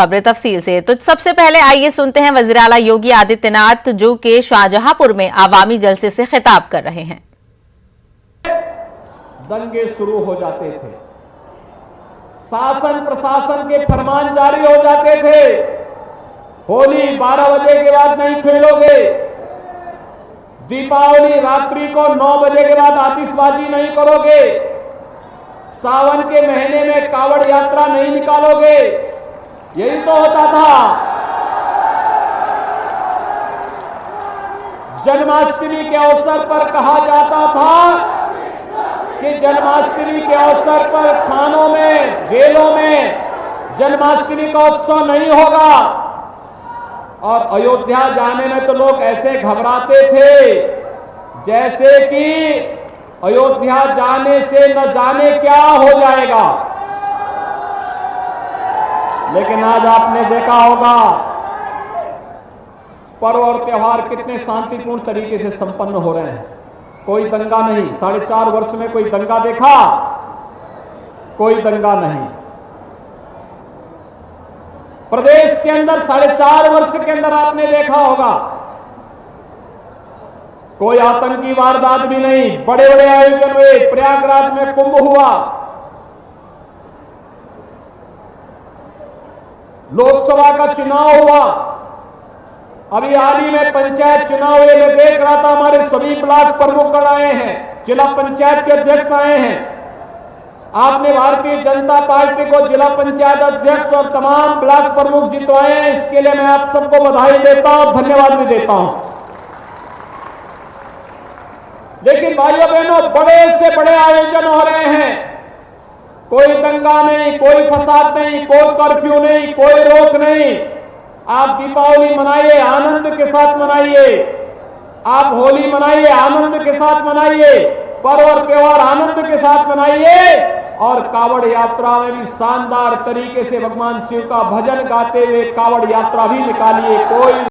खबरें तफसील से। तो सबसे पहले आइए सुनते हैं वज़ीर आला योगी आदित्यनाथ जो कि शाहजहांपुर में आवामी जलसे से खिताब कर रहे हैं। दंगे शुरू हो जाते थे, शासन प्रशासन के फरमान जारी हो जाते थे, होली 12 बजे के बाद नहीं खेलोगे, दीपावली रात्रि को 9 बजे के बाद आतिशबाजी नहीं करोगे, सावन के महीने में कावड़ यात्रा नहीं निकालोगे। यही तो होता था। जन्माष्टमी के अवसर पर कहा जाता था कि जन्माष्टमी के अवसर पर थानों में, जेलों में जन्माष्टमी का उत्सव नहीं होगा। और अयोध्या जाने में तो लोग ऐसे घबराते थे जैसे कि अयोध्या जाने से न जाने क्या हो जाएगा। लेकिन आज आपने देखा होगा पर्व और त्योहार कितने शांतिपूर्ण तरीके से संपन्न हो रहे हैं। कोई दंगा नहीं। 4.5 वर्ष में कोई दंगा देखा? कोई दंगा नहीं। प्रदेश के अंदर 4.5 वर्ष के अंदर आपने देखा होगा कोई आतंकी वारदात भी नहीं। बड़े बड़े आयोजन हुए, प्रयागराज में कुंभ हुआ, लोकसभा का चुनाव हुआ, अभी हाल ही में पंचायत चुनाव हुए। मैं देख रहा था हमारे सभी ब्लॉक प्रमुख आए हैं, जिला पंचायत के अध्यक्ष आए हैं। आपने भारतीय जनता पार्टी को जिला पंचायत अध्यक्ष और तमाम ब्लॉक प्रमुख जितवाए हैं, इसके लिए मैं आप सबको बधाई देता हूं, धन्यवाद भी देता हूं। लेकिन भाइयों बहनों, बड़े से बड़े आयोजन हो रहे हैं, कोई दंगा नहीं, कोई फसाद नहीं, कोई कर्फ्यू नहीं, कोई रोक नहीं। आप दीपावली मनाइए, आनंद के साथ मनाइए, आप होली मनाइए, आनंद के साथ मनाइए, पर्व और त्योहार आनंद के साथ मनाइए। और कावड़ यात्रा में भी शानदार तरीके से भगवान शिव का भजन गाते हुए कावड़ यात्रा भी निकालिए। कोई